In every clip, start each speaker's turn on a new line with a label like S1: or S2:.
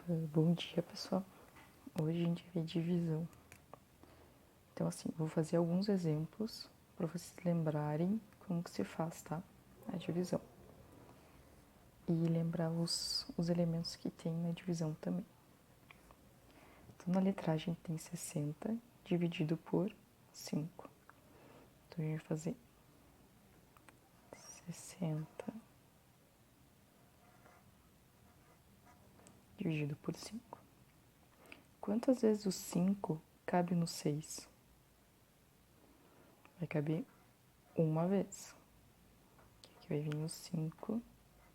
S1: Bom dia, pessoal. Hoje a gente vai ver divisão. Então, assim, vou fazer alguns exemplos para vocês lembrarem como que se faz, tá? A divisão. E lembrar os elementos que tem na divisão também. Então, na letra A, a gente tem 60 dividido por 5. Então, a gente vai fazer 60 dividido por 5. Quantas vezes o 5 cabe no 6? Vai caber uma vez. Aqui vai vir o 5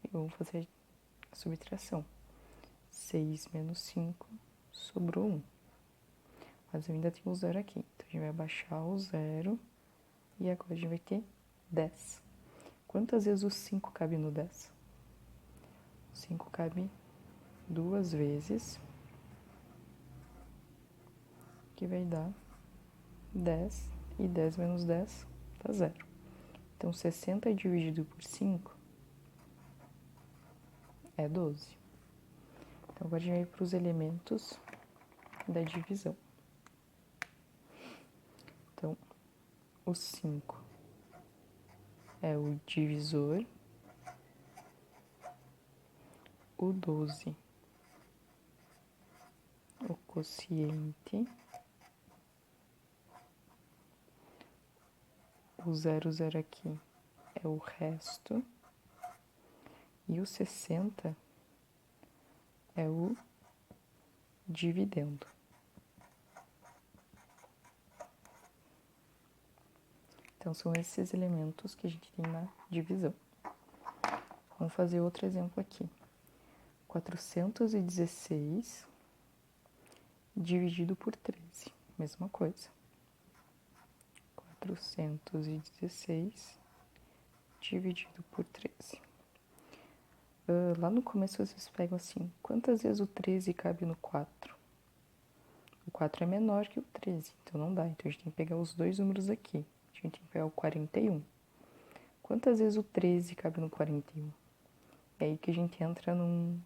S1: e vamos fazer a subtração. 6 menos 5, sobrou 1. Mas eu ainda tenho o zero aqui. Então, a gente vai abaixar o zero e agora a gente vai ter 10. Quantas vezes o 5 cabe no 10? O 5 cabe duas vezes, que vai dar 10. E 10 menos 10 dá 0. Então, 60 dividido por 5 é 12. Então, agora a gente vai para os elementos da divisão. Então, o 5 é o divisor, o 12 o quociente, o 00 aqui é o resto, e o 60 é o dividendo. Então, são esses elementos que a gente tem na divisão. Vamos fazer outro exemplo aqui. 416 dividido por 13. Mesma coisa. 416 dividido por 13. Lá no começo vocês pegam assim, quantas vezes o 13 cabe no 4? O 4 é menor que o 13, então não dá. Então a gente tem que pegar os dois números aqui. A gente tem que pegar o 41. Quantas vezes o 13 cabe no 41? É aí que a gente entra num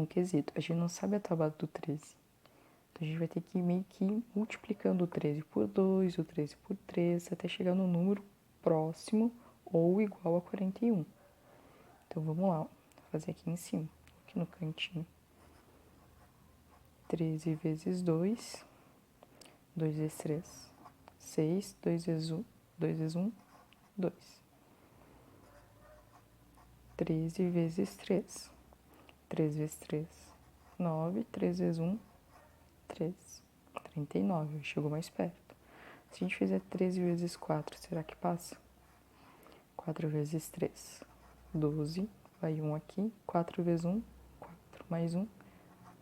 S1: quesito. A gente não sabe a tabela do 13. Então a gente vai ter que ir meio que multiplicando o 13 por 2, o 13 por 3, até chegar no número próximo ou igual a 41. Então vamos lá, vou fazer aqui em cima, aqui no cantinho. 13 vezes 2, 2 vezes 3, 6, 2 vezes 1, 2 vezes 1, 2. 13 vezes 3, 3 vezes 3, 9, 3 vezes 1, 3. 39, chegou mais perto. Se a gente fizer 13 vezes 4, será que passa? 4 vezes 3, 12, vai 1 aqui, 4 vezes 1, 4, mais 1,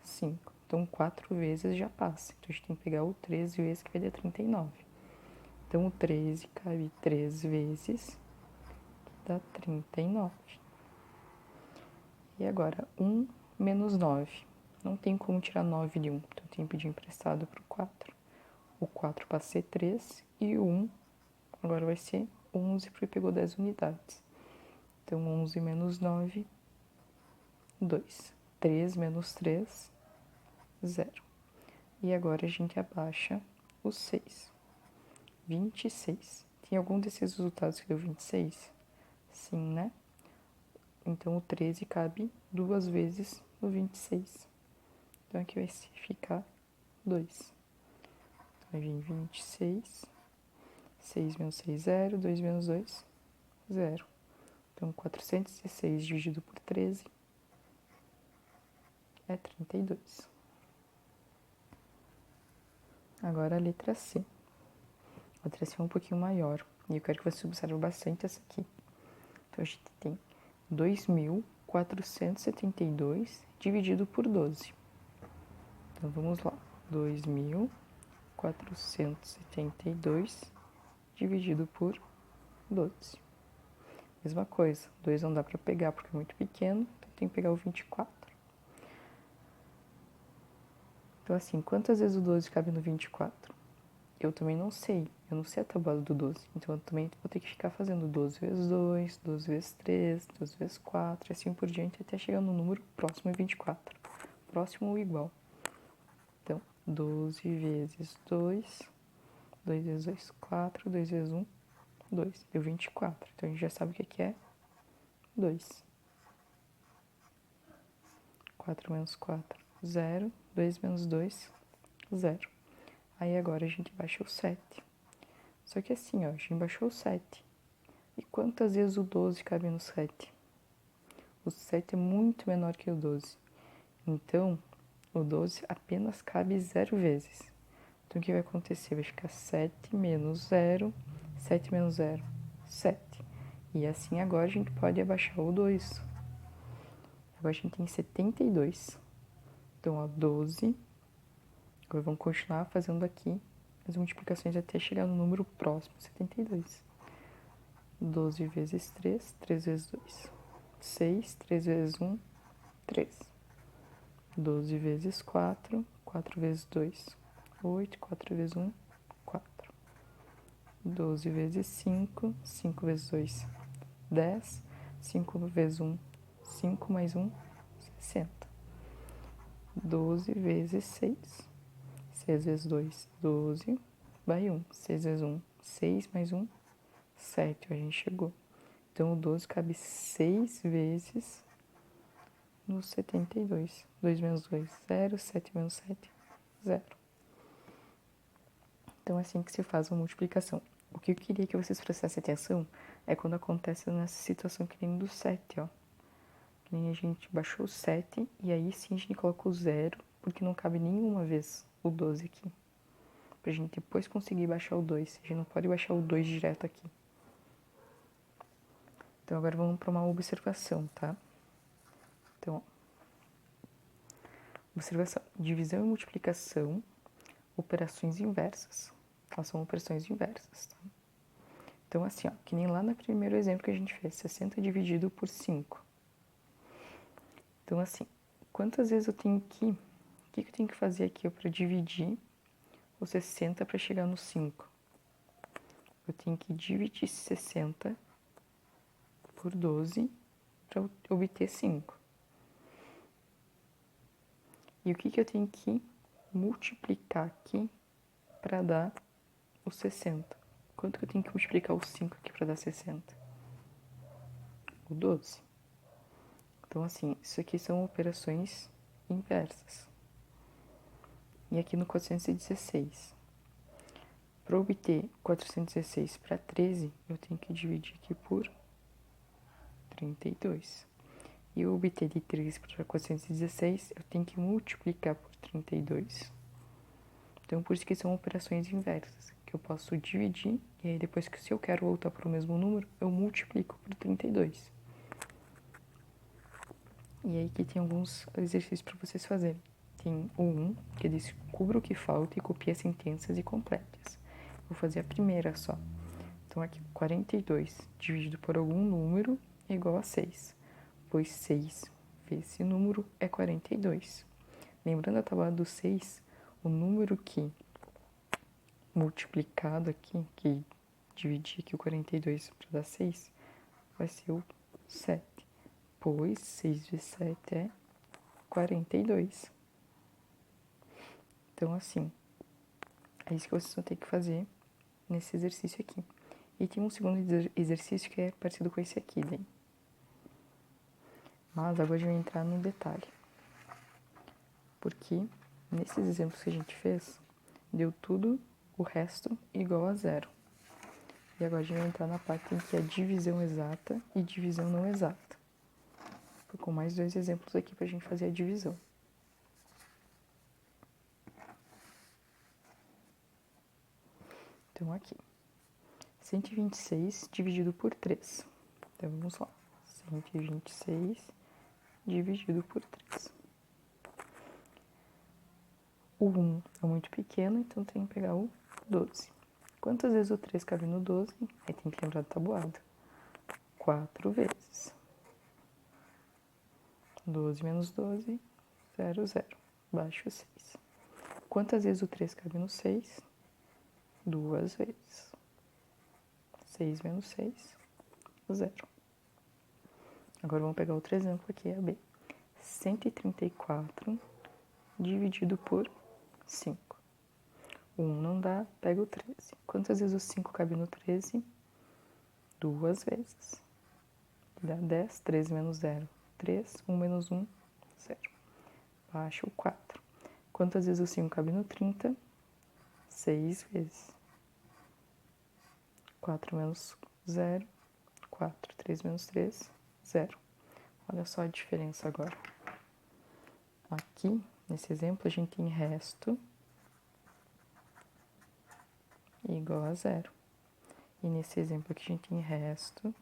S1: 5. Então, 4 vezes já passa. Então, a gente tem que pegar o 13 vezes, que vai dar 39. Então, o 13 cabe 3 vezes, que dá 39. E agora, 1 menos 9. Não tem como tirar 9 de 1, então tem que pedir emprestado para o 4. O 4 passa a ser 3 e o 1 agora vai ser 11, porque pegou 10 unidades. Então, 11 menos 9, 2. 3 menos 3, 0. E agora a gente abaixa o 6. 26. Tem algum desses resultados que deu 26? Sim, né? Então, o 13 cabe duas vezes no 26. Então, aqui vai ficar 2. Então, vai vir 26. 6 menos 6, 0. 2 menos 2, 0. Então, 416 dividido por 13 é 32. Agora a letra C. A letra C é um pouquinho maior. E eu quero que você observe bastante essa aqui. Então, a gente tem 2.472 dividido por 12. Então, vamos lá. 2.472 dividido por 12. Mesma coisa. 2 não dá para pegar porque é muito pequeno. Então, tem que pegar o 24. Então, assim, quantas vezes o 12 cabe no 24? Eu também não sei. Eu não sei a tabela do 12. Então, eu também vou ter que ficar fazendo 12 vezes 2, 12 vezes 3, 12 vezes 4, e assim por diante, até chegar no número próximo a 24. próximo ou igual. Então, 12 vezes 2, 2 vezes 2, 4, 2 vezes 1, 2. Deu 24. Então, a gente já sabe o que é 2. 4 menos 4, 0. 2 menos 2, 0. Aí agora a gente baixa o 7. Só que assim, ó, a gente baixou o 7. E quantas vezes o 12 cabe no 7? O 7 é muito menor que o 12. Então, o 12 apenas cabe 0 vezes. Então, o que vai acontecer? Vai ficar 7 menos 0, 7 menos 0, 7. E assim agora a gente pode abaixar o 2. Agora a gente tem 72. Então, ó, 12. Agora vamos continuar fazendo aqui as multiplicações até chegar no número próximo, 72. 12 vezes 3, 3 vezes 2. 6, 3 vezes 1, 3. 12 vezes 4, 4 vezes 2, 8, 4 vezes 1, 4. 12 vezes 5, 5 vezes 2, 10. 5 vezes 1, 5 mais 1, 60. 12 vezes 6, 6 vezes 2, 12, vai 1. 6 vezes 1, 6 mais 1, 7. A gente chegou. Então, o 12 cabe 6 vezes no 72. 2 menos 2, 0. 7 menos 7, 0. Então, é assim que se faz uma multiplicação. O que eu queria que vocês prestassem atenção é quando acontece nessa situação que nem do 7, ó. Que nem a gente baixou o 7 e aí sim a gente coloca o 0, porque não cabe nenhuma vez o 12 aqui. Pra gente depois conseguir baixar o 2. A gente não pode baixar o 2 direto aqui. Então, agora vamos para uma observação, tá? Então, ó, observação. Divisão e multiplicação, operações inversas. Elas são operações inversas, tá? Então, assim, ó, que nem lá no primeiro exemplo que a gente fez, 60 dividido por 5. Então, assim, quantas vezes eu tenho que... O que eu tenho que fazer aqui para dividir o 60 para chegar no 5? Eu tenho que dividir 60 por 12 para obter 5. E o que eu tenho que multiplicar aqui para dar o 60? Quanto que eu tenho que multiplicar o 5 aqui para dar 60? O 12. Então, assim, isso aqui são operações inversas. E aqui no 416. Para obter 416 para 13, eu tenho que dividir aqui por 32. E eu obter de 13 para 416, eu tenho que multiplicar por 32. Então, por isso que são operações inversas, que eu posso dividir, e aí depois que se eu quero voltar para o mesmo número, eu multiplico por 32. E aí que tem alguns exercícios para vocês fazerem. Tem o 1, que diz cubra o que falta e copia sentenças e completas. Vou fazer a primeira só. Então, aqui, 42 dividido por algum número é igual a 6, pois 6 vezes esse número é 42. Lembrando a tabela do 6, o número que multiplicado aqui, que dividir aqui o 42 para dar 6, vai ser o 7, pois 6 vezes 7 é 42. Então, assim, é isso que vocês vão ter que fazer nesse exercício aqui. E tem um segundo exercício que é parecido com esse aqui, daí. Mas agora eu vou entrar no detalhe. Porque nesses exemplos que a gente fez, deu tudo o resto igual a 0. E agora a gente vai entrar na parte em que é divisão exata e divisão não exata. Com mais 2 exemplos aqui pra gente fazer a divisão. Então, aqui. 126 dividido por 3. Então, vamos lá. 126 dividido por 3. O 1 é muito pequeno, então tem que pegar o 12. Quantas vezes o 3 cabe no 12? Aí tem que lembrar do tabuado. 4 vezes. 12 menos 12, 0, 0. Baixo 6. Quantas vezes o 3 cabe no 6? 2 vezes. 6 menos 6, 0. Agora vamos pegar outro exemplo aqui, a B. 134 dividido por 5. O 1 não dá, pega o 13. Quantas vezes o 5 cabe no 13? 2 vezes. Dá 10, 13 menos 0, 3, 1 menos 1, 0. Baixa o 4. Quantas vezes o 5 cabe no 30? 6 vezes. 4 menos 0, 4. 3 menos 3, 0. Olha só a diferença agora. Aqui, nesse exemplo, a gente tem resto igual a 0. E nesse exemplo aqui, a gente tem resto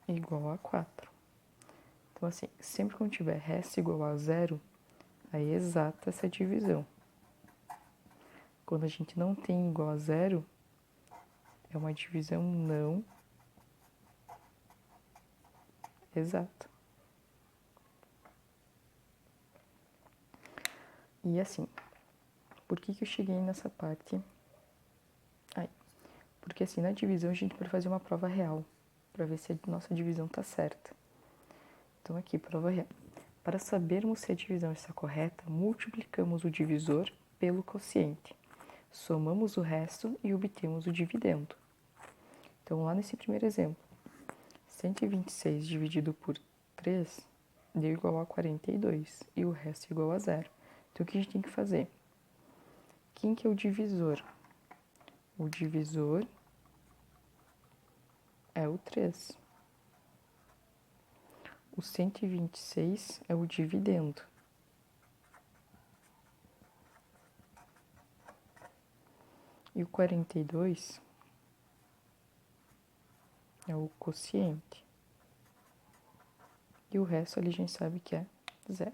S1: igual a 4. Então, assim, sempre quando tiver resto igual a 0, aí é exata essa divisão. Quando a gente não tem igual a 0, é uma divisão não exata. E assim, por que eu cheguei nessa parte aí? Porque assim, na divisão a gente pode fazer uma prova real, para ver se a nossa divisão está certa. Então aqui, prova real. Para sabermos se a divisão está correta, multiplicamos o divisor pelo quociente. Somamos o resto e obtemos o dividendo. Então lá nesse primeiro exemplo, 126 dividido por 3 deu igual a 42 e o resto é igual a 0. Então, o que a gente tem que fazer? Quem que é o divisor? O divisor é o 3. O 126 é o dividendo. E o 42 é o quociente. E o resto ali a gente sabe que é 0.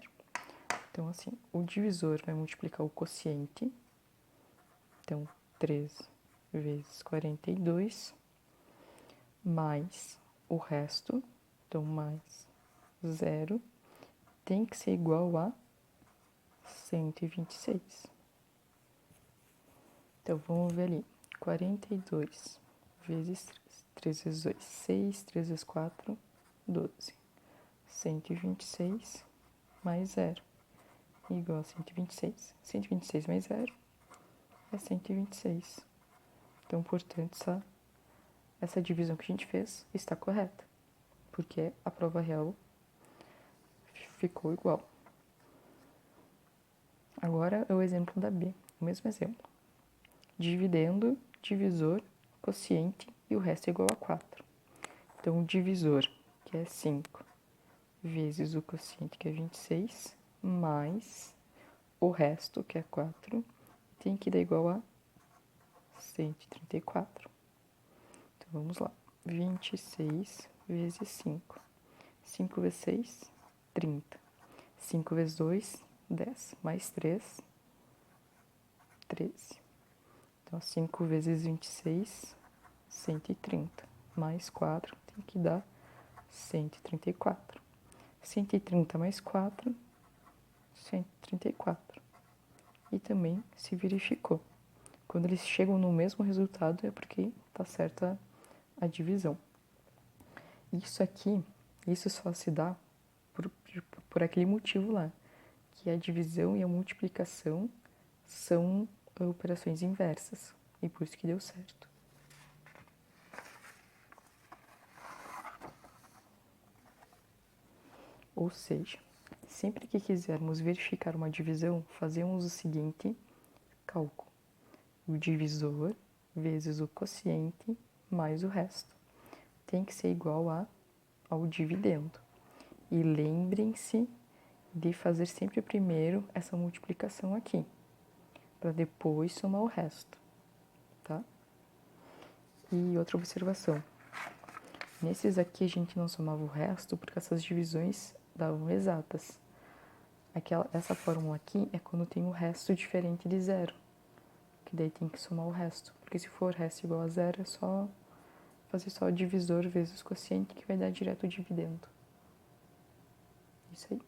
S1: Então, assim, o divisor vai multiplicar o quociente. Então, 3 vezes 42, mais o resto, então, mais 0, tem que ser igual a 126. Então, vamos ver ali. 42 vezes 3. 3 vezes 2, 6. 3 vezes 4, 12. 126 mais 0 igual a 126. 126 mais 0 é 126. Então, portanto, essa divisão que a gente fez está correta, porque a prova real ficou igual. Agora é o exemplo da B, o mesmo exemplo. Dividendo, divisor, quociente e o resto é igual a 4. Então, o divisor, que é 5, vezes o quociente, que é 26, mais o resto, que é 4, tem que dar igual a 134. Então, vamos lá. 26 vezes 5. 5 vezes 6, 30. 5 vezes 2, 10. Mais 3, 13. Então, 5 vezes 26, 130. Mais 4 tem que dar 134. 130 mais 4, 134. E também se verificou. Quando eles chegam no mesmo resultado é porque está certa a divisão. Isso aqui, isso só se dá por aquele motivo lá, que a divisão e a multiplicação são operações inversas, e por isso que deu certo. Ou seja, sempre que quisermos verificar uma divisão, fazemos o seguinte cálculo: o divisor vezes o quociente mais o resto tem que ser igual ao dividendo. E lembrem-se de fazer sempre primeiro essa multiplicação aqui, para depois somar o resto, tá? E outra observação: nesses aqui a gente não somava o resto porque essas divisões davam exatas. Essa fórmula aqui é quando tem o resto diferente de 0, que daí tem que somar o resto, porque se for resto igual a 0 é só fazer só o divisor vezes o quociente que vai dar direto o dividendo. Isso aí.